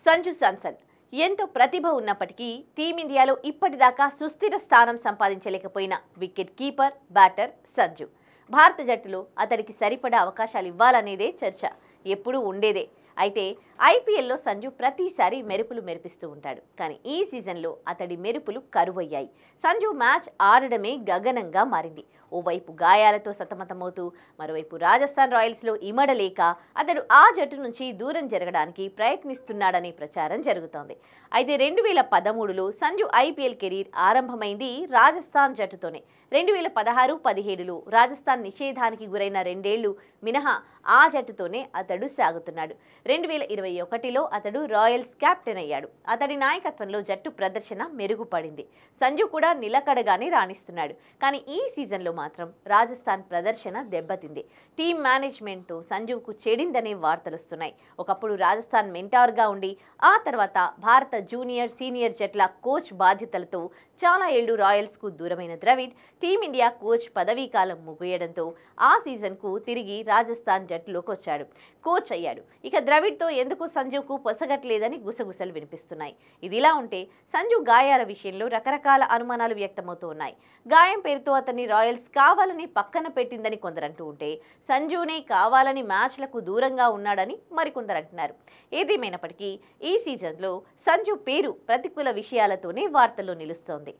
సంజు శాంసన్ ఎంతో ప్రతిభ ఉన్నప్పటికీ టీమిండియాలో ఇప్పటిదాకా సుస్థిర స్థానం సంపాదించలేకపోయిన వికెట్ కీపర్ బ్యాటర్ సంజు. భారత జట్టులో అతడికి సరిపడా అవకాశాలు ఇవ్వాలనేదే చర్చ ఎప్పుడూ ఉండేదే. అయితే ఐపీఎల్లో సంజు ప్రతిసారి మెరుపులు మెరిపిస్తూ ఉంటాడు. కానీ ఈ సీజన్లో అతడి మెరుపులు కరువయ్యాయి. సంజు మ్యాచ్ ఆడడమే గగనంగా మారింది. ఓవైపు గాయాలతో సతమతమవుతూ మరోవైపు రాజస్థాన్ రాయల్స్లో ఇమడలేక అతడు ఆ జట్టు నుంచి దూరం జరగడానికి ప్రయత్నిస్తున్నాడనే ప్రచారం జరుగుతోంది. అయితే 2013లో సంజు ఐపీఎల్ కెరీర్ ఆరంభమైంది రాజస్థాన్ జట్టుతోనే. 2016-17లో రాజస్థాన్ నిషేధానికి గురైన 2 ఏళ్లు మినహా ఆ జట్టుతోనే అతడు సాగుతున్నాడు. 2021లో అతడు రాయల్స్ కెప్టెన్ అయ్యాడు. అతడి నాయకత్వంలో జట్టు ప్రదర్శన మెరుగుపడింది. సంజు కూడా నిలకడగానే రాణిస్తున్నాడు. కానీ ఈ సీజన్లో మాత్రం రాజస్థాన్ ప్రదర్శన దెబ్బతింది. టీం మేనేజ్మెంట్తో సంజుకు చెడిందనే వార్తలొస్తున్నాయి. ఒకప్పుడు రాజస్థాన్ మెంటార్గా ఉండి ఆ తర్వాత భారత జూనియర్ సీనియర్ జట్ల కోచ్ బాధ్యతలతో చాలా ఏళ్లు రాయల్స్కు దూరమైన ద్రవిడ్ టీమిండియా కోచ్ పదవీకాలం ముగియడంతో ఆ సీజన్కు తిరిగి రాజస్థాన్ జట్టులోకి వచ్చాడు. కోచ్ అయ్యాడు. ఇక ద్రవిడ్తో ఎందుకు సంజుకు పొసగట్లేదని గుసగుసలు వినిపిస్తున్నాయి. ఇదిలా ఉంటే సంజు గాయాల విషయంలో రకరకాల అనుమానాలు వ్యక్తమవుతూ ఉన్నాయి. గాయం పేరుతో అతన్ని రాయల్స్ కావాలని పక్కన పెట్టిందని కొందరంటూ ఉంటే సంజునే కావాలని మ్యాచ్లకు దూరంగా ఉన్నాడని మరికొందరు అంటున్నారు. ఏదేమైనప్పటికీ ఈ సీజన్లో సంజు పేరు ప్రతికూల విషయాలతోనే వార్తల్లో నిలుస్తోంది.